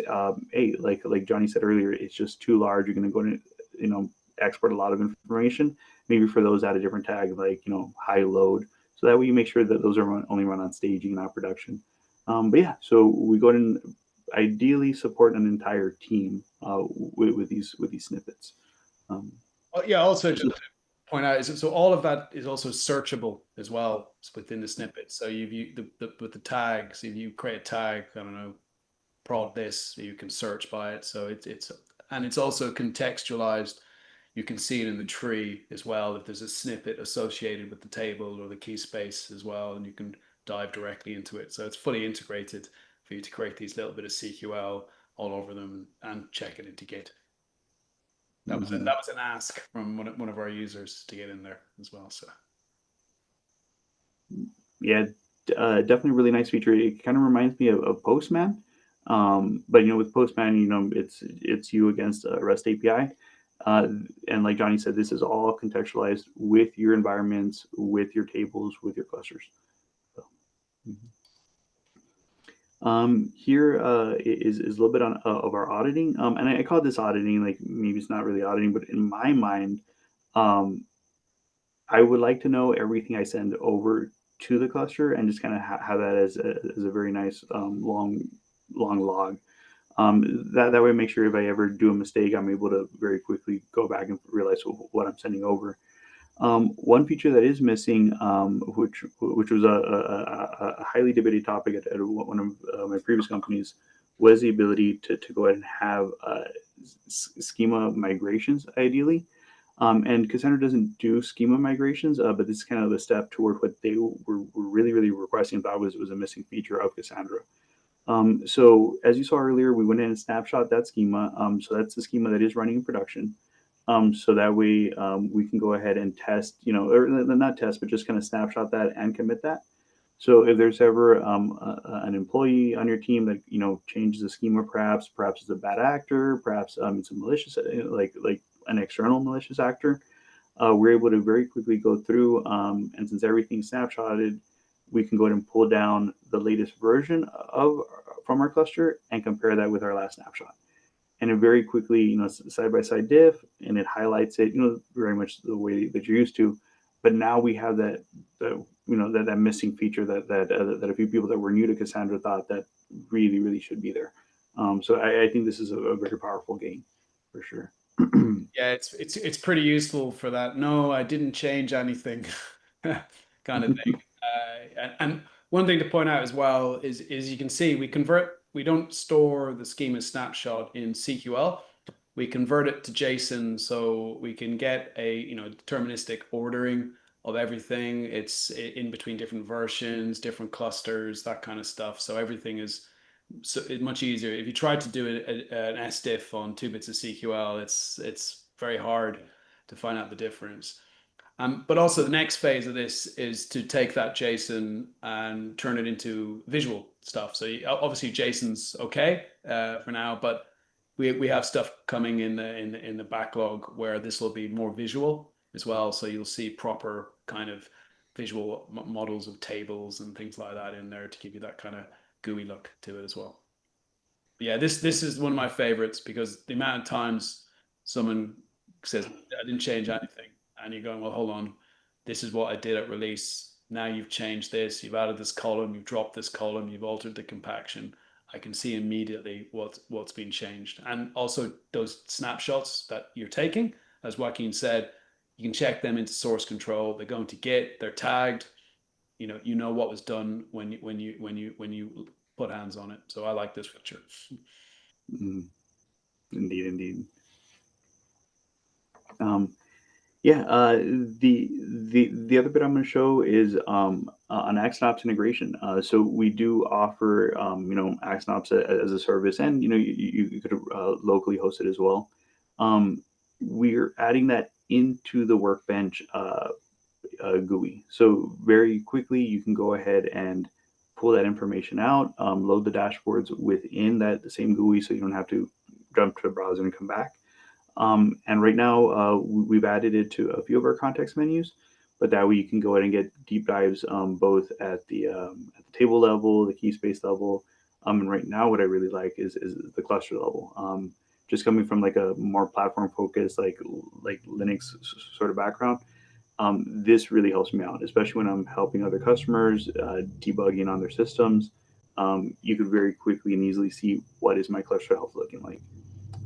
hey, like Johnny said earlier, it's just too large. You're going to go and export a lot of information. Maybe for those, add a different tag, like high load, so that way you make sure that those are only run on staging, not production. But yeah, so we go ahead and ideally support an entire team with these snippets. Yeah, also just to point out, so all of that is also searchable as well within the snippet. So with the tags, if you create a tag, I don't know, prod this, you can search by it. So it's also contextualized. You can see it in the tree as well, if there's a snippet associated with the table or the key space as well, and you can dive directly into it. So it's fully integrated for you to create these little bit of CQL all over them and check it into Git. That was an ask from one of our users to get in there as well. So yeah, definitely a really nice feature. It kind of reminds me of Postman, but with Postman, it's you against a REST API. And like Johnny said, this is all contextualized with your environments, with your tables, with your clusters. So, here is a little bit of our auditing, and I call this auditing. Like, maybe it's not really auditing, but in my mind, I would like to know everything I send over to the cluster, and just kind of have that as a very nice long log. That way, make sure if I ever do a mistake, I'm able to very quickly go back and realize what I'm sending over. One feature that is missing, which was a highly debated topic at one of my previous companies, was the ability to go ahead and have schema migrations, ideally. And Cassandra doesn't do schema migrations, but this is kind of the step toward what they were really, really requesting. That was a missing feature of Cassandra. So as you saw earlier, we went in and snapshot that schema. So that's the schema that is running in production. So that way we can go ahead and test, or not test, but just kind of snapshot that and commit that. So if there's ever an employee on your team that changes the schema, perhaps it's a bad actor, perhaps it's a malicious, like an external malicious actor, we're able to very quickly go through, and since everything's snapshotted, we can go ahead and pull down the latest version from our cluster and compare that with our last snapshot. And it very quickly, side-by-side diff, and it highlights it, very much the way that you're used to. But now we have that missing feature that a few people that were new to Cassandra thought that really, really should be there. So I think this is a very powerful game for sure. Yeah, it's pretty useful for that. No, I didn't change anything, kind of thing. And one thing to point out as well is you can see we don't store the schema snapshot in CQL. We convert it to JSON, so we can get a deterministic ordering of everything. It's in between different versions, different clusters, that kind of stuff. So everything is much easier. If you try to do an SDiff on 2 bits of CQL, it's very hard to find out the difference. But also the next phase of this is to take that JSON and turn it into visual stuff. So obviously JSON's okay for now, but we have stuff coming in the backlog where this will be more visual as well. So you'll see proper kind of visual models of tables and things like that in there to give you that kind of GUI look to it as well. But yeah, this is one of my favorites, because the amount of times someone says, I didn't change anything, and you're going, well, hold on, this is what I did at release. Now you've changed this, you've added this column, you've dropped this column, you've altered the compaction. I can see immediately what's been changed. And also those snapshots that you're taking, as Joaquin said, you can check them into source control. They're going to Git, they're tagged. You know what was done when you put hands on it. So I like this feature. Indeed. Yeah, the other bit I'm going to show is an AxonOps integration. So we do offer AxonOps as a service, and you could locally host it as well. We're adding that into the Workbench GUI. So very quickly you can go ahead and pull that information out, load the dashboards within that same GUI, so you don't have to jump to the browser and come back. And right now, we've added it to a few of our context menus, but that way you can go ahead and get deep dives both at the table level, the key space level. And right now, what I really like is the cluster level. Just coming from like a more platform focused, like Linux sort of background, this really helps me out, especially when I'm helping other customers debugging on their systems. You could very quickly and easily see what is my cluster health looking like.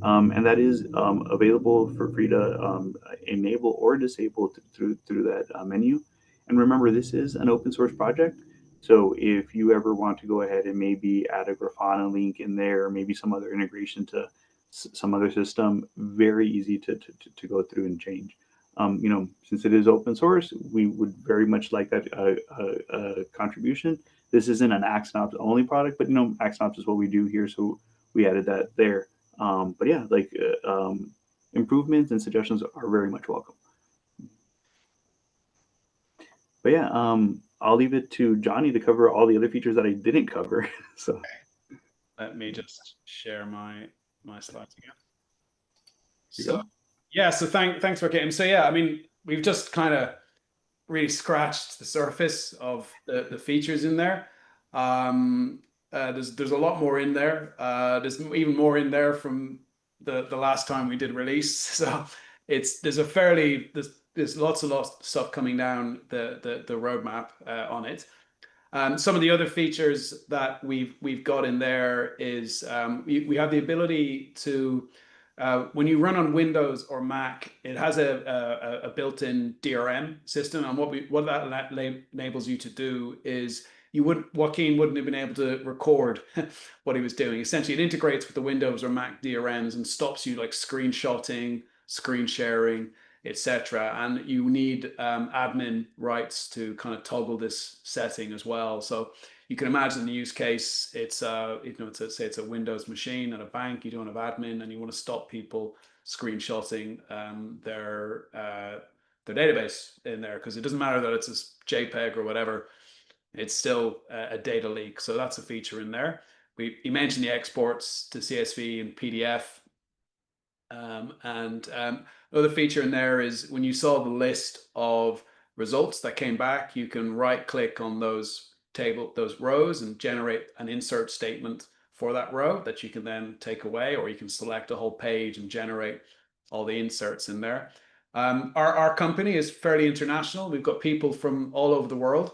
And that is available for free to enable or disable through that menu. And remember, this is an open source project. So if you ever want to go ahead and maybe add a Grafana link in there, or maybe some other integration to some other system, very easy to go through and change. Since it is open source, we would very much like that contribution. This isn't an AxonOps only product, but AxonOps is what we do here, so we added that there. But yeah, improvements and suggestions are very much welcome. But yeah, I'll leave it to Johnny to cover all the other features that I didn't cover. So let me just share my slides again. So yeah, so thanks for getting. So yeah, I mean, we've just kind of really scratched the surface of the features in there. There's a lot more in there. There's even more in there from the last time we did release. So there's lots of stuff coming down the roadmap on it. Some of the other features that we've got in there is we have the ability to when you run on Windows or Mac, it has a built-in DRM system, and what that enables you to do is Joaquin wouldn't have been able to record what he was doing. Essentially, it integrates with the Windows or Mac DRMs and stops you like screenshotting, screen sharing, etc. And you need admin rights to kind of toggle this setting as well. So you can imagine the use case. It's say it's a Windows machine at a bank. You don't have admin, and you want to stop people screenshotting their database in there, because it doesn't matter that it's a JPEG or whatever. It's still a data leak. So that's a feature in there. You mentioned the exports to CSV and PDF. Another feature in there is when you saw the list of results that came back, you can right click on those rows and generate an insert statement for that row that you can then take away, or you can select a whole page and generate all the inserts in there. Our company is fairly international. We've got people from all over the world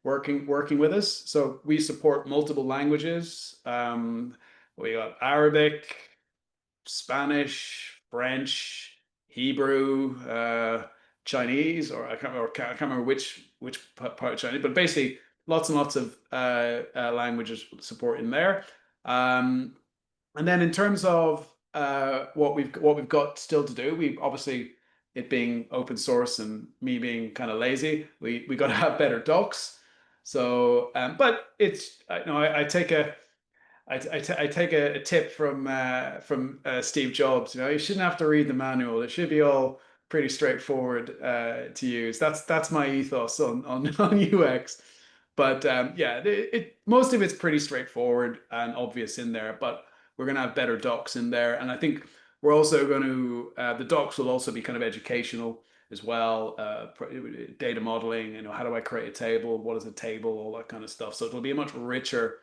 working with us. So we support multiple languages. We got Arabic, Spanish, French, Hebrew, Chinese, or I can't remember which part of Chinese, but basically lots and lots of languages support in there. And then in terms of what we've got still to do, we obviously, it being open source and me being kind of lazy, we got to have better docs. So, but it's I take a tip from Steve Jobs. You shouldn't have to read the manual. It should be all pretty straightforward to use. That's my ethos on UX. But yeah, most of it's pretty straightforward and obvious in there. But we're going to have better docs in there, and I think we're also going to the docs will also be kind of educational as well. Data modeling. How do I create a table? What is a table? All that kind of stuff. So it'll be a much richer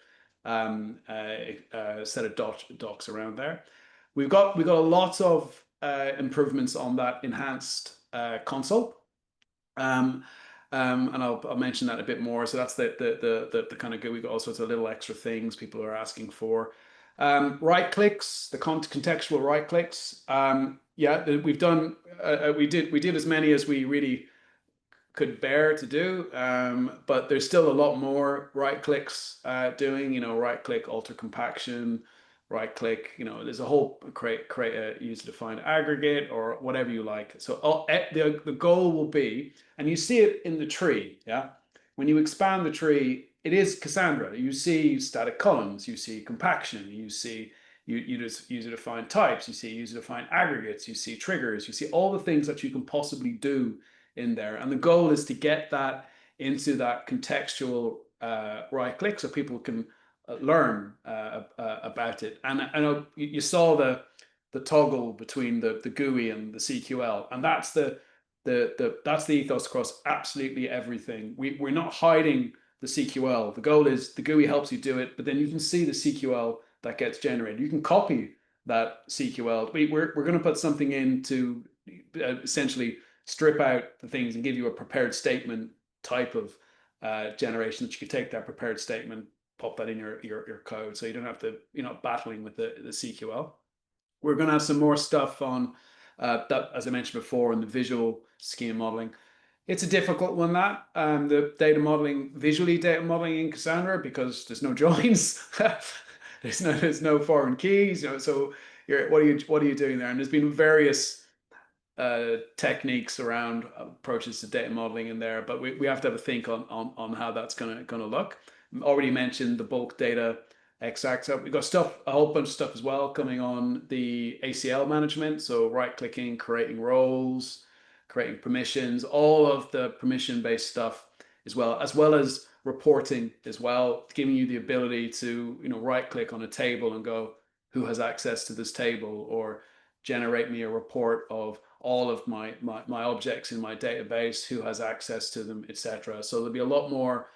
set of docs around there. We've got a lot of improvements on that enhanced console, and I'll mention that a bit more. So that's the kind of good. We've got all sorts of little extra things people are asking for. Right clicks, the contextual right clicks. Yeah, we've done. We did as many as we really could bear to do, but there's still a lot more right clicks doing. Right click, alter compaction, right click, there's a whole create a user defined aggregate or whatever you like. So the goal will be, and you see it in the tree, yeah. When you expand the tree, it is Cassandra. You see static columns, you see compaction, you see user defined types, you see user defined aggregates, you see triggers, you see all the things that you can possibly do in there. And the goal is to get that into that contextual right click so people can learn about it. And I know you saw the toggle between the GUI and the CQL, and that's that's the ethos across absolutely everything. We're not hiding the CQL. The goal is the GUI helps you do it, but then you can see the CQL that gets generated. You can copy that CQL. We're going to put something in to essentially strip out the things and give you a prepared statement type of generation that you could take that prepared statement, pop that in your code, so you don't have to, battling with the CQL. We're going to have some more stuff on that, as I mentioned before, in the visual schema modeling. It's a difficult one, that the visually data modeling in Cassandra, because there's no joins, there's no foreign keys, so what are you doing there? And there's been various techniques around approaches to data modeling in there, but we have to have a think on how that's gonna look. I already mentioned the bulk data x-axis. We've got a whole bunch of stuff as well coming on the ACL management. So right clicking, creating roles, creating permissions, all of the permission based stuff as well as reporting as well, giving you the ability to right click on a table and go, who has access to this table, or generate me a report of all of my objects in my database, who has access to them, etc. So there'll be a lot more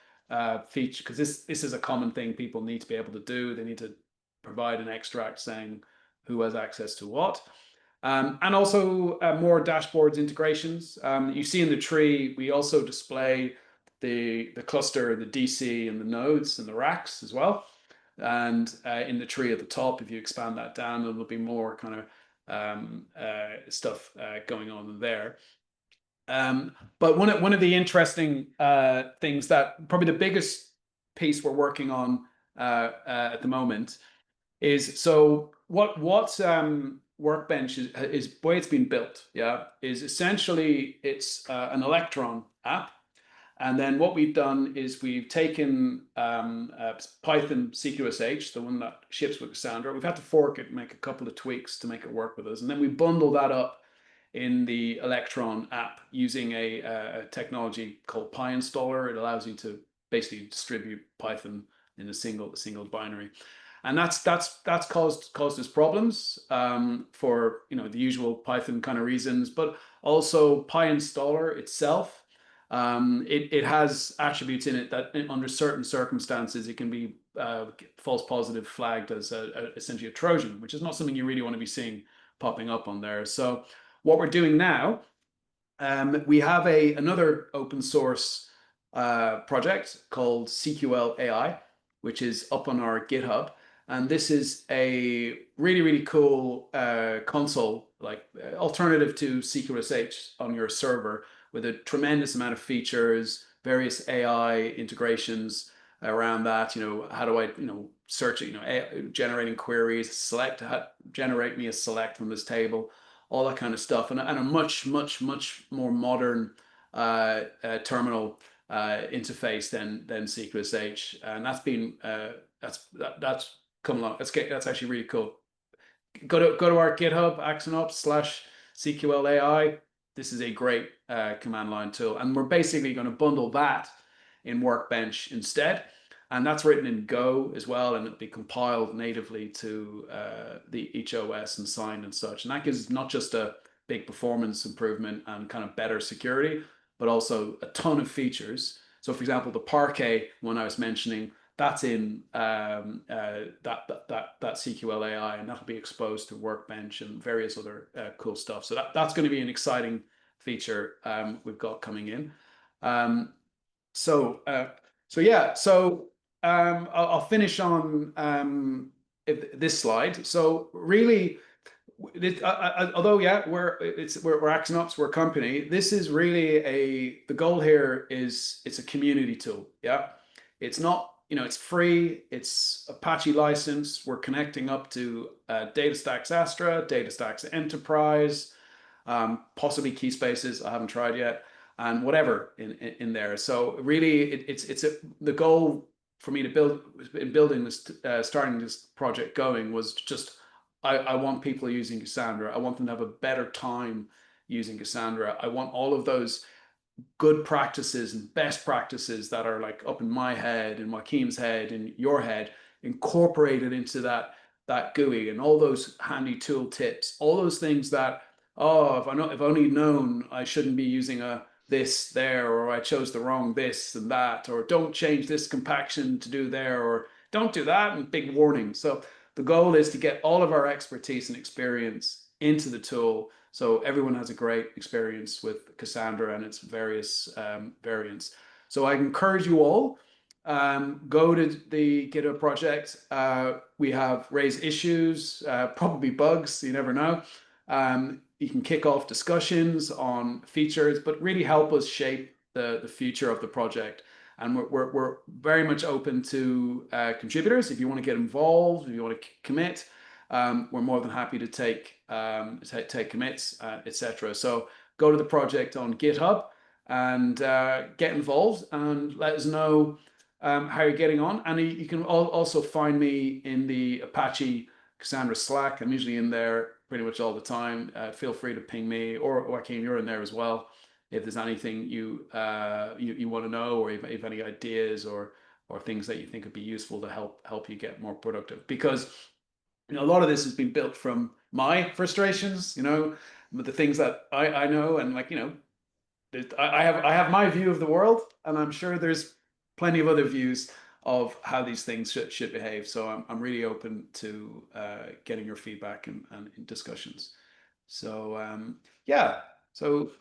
feature, because this is a common thing people need to be able to do. They need to provide an extract saying who has access to what. And also more dashboards integrations. You see in the tree, we also display the cluster, the DC, and the nodes and the racks as well. And in the tree at the top, if you expand that down, there'll be more kind of stuff going on there. But one of the interesting things, that probably the biggest piece we're working on at the moment is, so what Workbench is the way it's been built, is essentially it's an Electron app. And then what we've done is we've taken Python CQSH, the one that ships with Cassandra. We've had to fork it, make a couple of tweaks to make it work with us. And then we bundle that up in the Electron app using a technology called PyInstaller. It allows you to basically distribute Python in a single binary. And that's caused us problems for the usual Python kind of reasons, but also PyInstaller itself. It has attributes in it that under certain circumstances it can be false positive flagged as essentially a Trojan, which is not something you really want to be seeing popping up on there. So what we're doing now, we have another open source project called CQL AI, which is up on our GitHub. And this is a really cool console, like alternative to CQSH on your server, with a tremendous amount of features, various AI integrations around that. How do I, search it, generating queries, generate me a select from this table, all that kind of stuff, and a much more modern terminal interface than CQSH, and that's been that's come along. That's actually really cool. Go to our GitHub, AxonOp/CQL AI. This is a great command line tool, and we're basically going to bundle that in Workbench instead, and that's written in Go as well, and it'll be compiled natively to each OS and signed and such. And that gives not just a big performance improvement and kind of better security, but also a ton of features. So, for example, the Parquet one I was mentioning, that's in that CQL AI, and that'll be exposed to Workbench and various other cool stuff. So that's going to be an exciting feature we've got coming in. So I'll finish on this slide. So really, although we're AxonOps, we're a company. This is really the goal here is it's a community tool. Yeah, it's not it's free. It's Apache license. We're connecting up to DataStax Astra, DataStax Enterprise, possibly Keyspaces. I haven't tried yet, and whatever in there. So really, the goal for me to building this, starting this project going, was just I want people using Cassandra. I want them to have a better time using Cassandra. I want all of those good practices and best practices that are like up in my head, in Joaquin's head, in your head, incorporated into that GUI, and all those handy tool tips, all those things that, oh, if I've only known I shouldn't be using this there, or I chose the wrong this and that, or don't change this compaction to do there, or don't do that, and big warning. So the goal is to get all of our expertise and experience into the tool, so everyone has a great experience with Cassandra and its various variants. So I encourage you all, go to the GitHub project. We have raised issues, probably bugs, you never know. You can kick off discussions on features, but really help us shape the future of the project. And we're very much open to contributors. If you want to get involved, if you want to commit, we're more than happy to take commits, etc. So go to the project on GitHub and get involved, and let us know how you're getting on. And you can also find me in the Apache Cassandra Slack. I'm usually in there pretty much all the time. Feel free to ping me, or Joaquin, you're in there as well, if there's anything you want to know, or if you have any ideas or things that you think would be useful to help you get more productive. Because a lot of this has been built from my frustrations, with the things that I know, and I have my view of the world, and I'm sure there's plenty of other views of how these things should behave. So I'm really open to getting your feedback and discussions. So yeah, so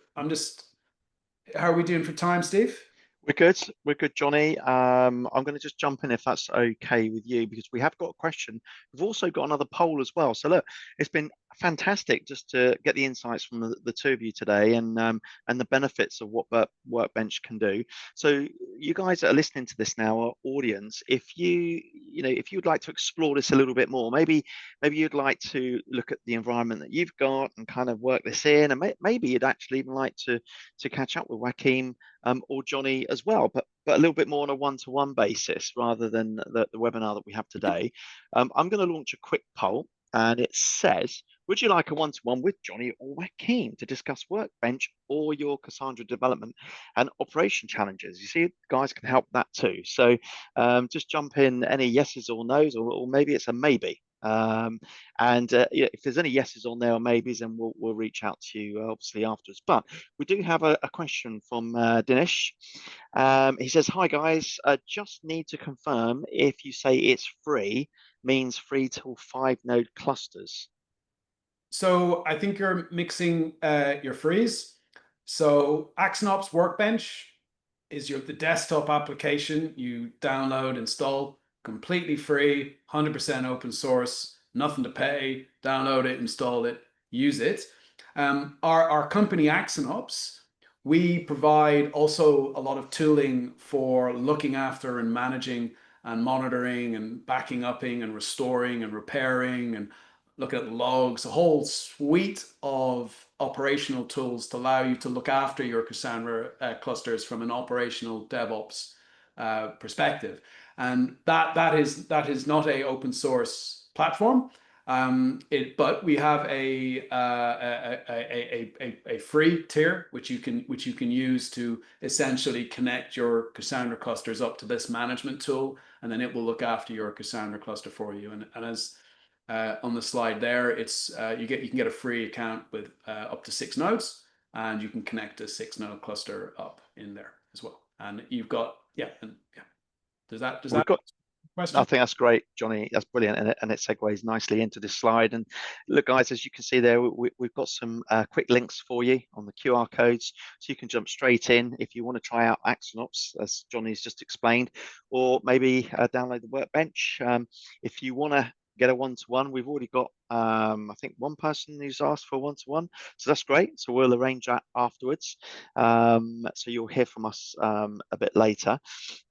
how are we doing for time, Steve? We're good, Johnny. I'm going to just jump in if that's okay with you, because we have got a question. We've also got another poll as well. So look, it's been fantastic just to get the insights from the two of you today, and the benefits of what Workbench can do. So you guys that are listening to this now, our audience, if you'd like to explore this a little bit more, maybe you'd like to look at the environment that you've got and kind of work this in, and maybe you'd actually even like to catch up with Joaquin or Johnny as well, but a little bit more on a one-to-one basis rather than the webinar that we have today. I'm going to launch a quick poll, and it says, would you like a one-to-one with Johnny or Joaquin to discuss Workbench or your Cassandra development and operation challenges? You see, guys can help that too. So just jump in any yeses or nos, or maybe it's a maybe. If there's any yeses on there or maybes, then we'll reach out to you obviously afterwards. But we do have a question from Dinesh. He says, hi guys, just need to confirm if you say it's free means 3 till 5 node clusters. So I think you're mixing your frees. So AxonOp's Workbench is the desktop application you download, install, completely free, 100% open source, nothing to pay. Download it, install it, use it. Our company AxonOps, we provide also a lot of tooling for looking after and managing and monitoring and backing upping and restoring and repairing and looking at the logs, a whole suite of operational tools to allow you to look after your Cassandra clusters from an operational DevOps perspective. And that is not a open source platform, but we have a free tier which you can use to essentially connect your Cassandra clusters up to this management tool, and then it will look after your Cassandra cluster for you. And as on the slide there, it's you can get a free account with up to 6 nodes, and you can connect a 6-node cluster up in there as well. And you've got Does that question? I think that's great, Johnny. That's brilliant, and it segues nicely into this slide. And look, guys, as you can see there, we've got some quick links for you on the QR codes, so you can jump straight in if you want to try out AxonOps, as Johnny's just explained, or maybe download the Workbench. If you want to get a one-to-one, we've already got I think one person who's asked for one-to-one, so that's great. So we'll arrange that afterwards. So you'll hear from us a bit later.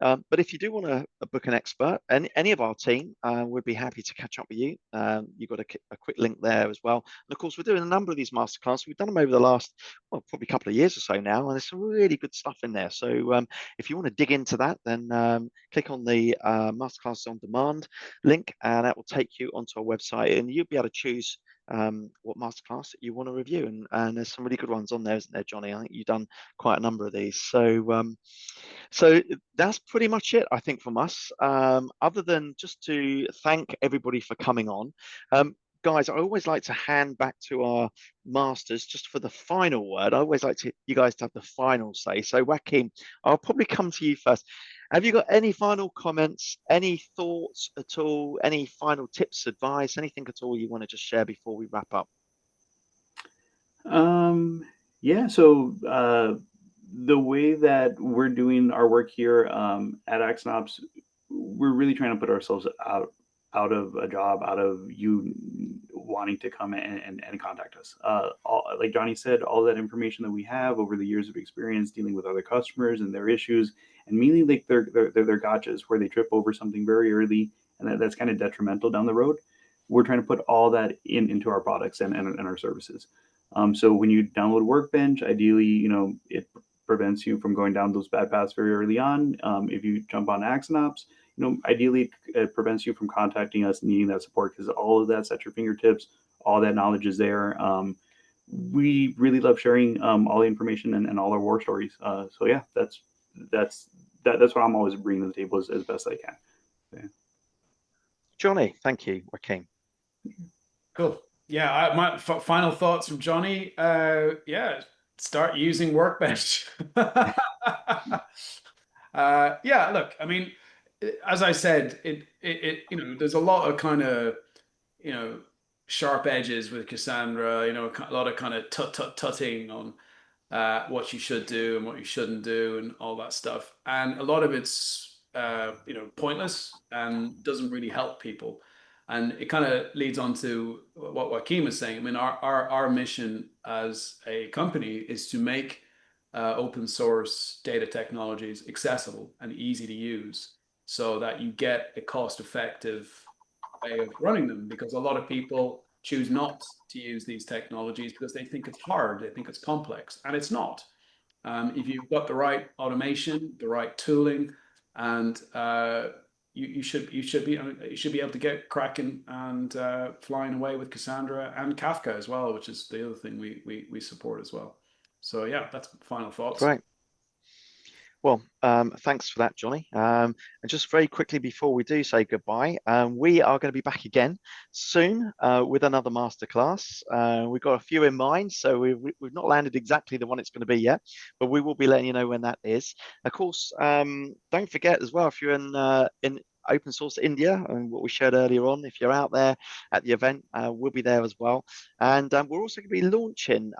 But if you do want to book an expert, and any of our team, we'd be happy to catch up with you. You've got a quick link there as well. And of course, we're doing a number of these masterclasses. We've done them over the last, well, probably a couple of years or so now, and there's some really good stuff in there. So if you want to dig into that, then click on the Masterclass on Demand link, and that will take you onto our website, and you'll be able to choose what masterclass you want to review. And there's some really good ones on there, isn't there, Johnny? I think you've done quite a number of these. So that's pretty much it, I think, from us. Other than just to thank everybody for coming on. Guys, I always like to hand back to our masters just for the final word. I always like you guys to have the final say. So Joaquin, I'll probably come to you first. Have you got any final comments, any thoughts at all, any final tips, advice, anything at all you want to just share before we wrap up? Yeah, so the way that we're doing our work here at AxonOps, we're really trying to put ourselves out of a job, out of you wanting to come and contact us. Like Johnny said, all that information that we have over the years of experience dealing with other customers and their issues, and mainly like their gotchas where they trip over something very early, and that's kind of detrimental down the road. We're trying to put all that into our products and our services. So when you download Workbench, ideally, it prevents you from going down those bad paths very early on. If you jump on AxonOps, ideally it prevents you from contacting us and needing that support, because all of that's at your fingertips. All that knowledge is there. We really love sharing all the information and all our war stories. So yeah, that's what I'm always bringing to the table as best I can. Yeah. Johnny, thank you. Joaquin. Cool. Yeah, my final thoughts from Johnny. Yeah, start using Workbench. Yeah, look, I mean, as I said, it there's a lot of kind of sharp edges with Cassandra. A lot of kind of tutting on what you should do and what you shouldn't do and all that stuff, and a lot of it's pointless and doesn't really help people. And it kind of leads on to what Joaquin was saying. I mean, our mission as a company is to make open source data technologies accessible and easy to use, so that you get a cost-effective way of running them. Because a lot of people choose not to use these technologies because they think it's hard, they think it's complex, and it's not. If you've got the right automation, the right tooling, and you should be able to get cracking and flying away with Cassandra and Kafka as well, which is the other thing we support as well. So yeah, that's final thoughts. Great. Well, thanks for that, Johnny. And just very quickly before we do say goodbye, we are going to be back again soon with another masterclass. We've got a few in mind, so we've not landed exactly the one it's going to be yet, but we will be letting you know when that is. Of course, don't forget as well, if you're in open source India, and what we shared earlier on, if you're out there at the event, we'll be there as well. And we're also going to be launching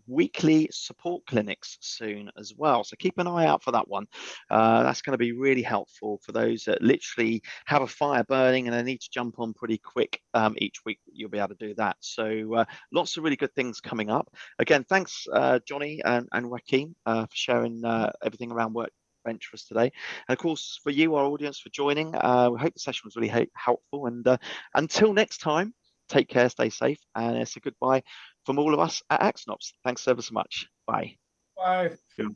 weekly support clinics soon as well, so keep an eye out for that one. That's going to be really helpful for those that literally have a fire burning and they need to jump on pretty quick. Each week you'll be able to do that, so lots of really good things coming up. Again, thanks Johnny and Joaquin for sharing everything around Workbench for us today, and of course for you, our audience, for joining. We hope the session was really helpful, and until next time, take care, stay safe, and it's a goodbye from all of us at AxonOps. Thanks ever so much. Bye. Bye. Yeah.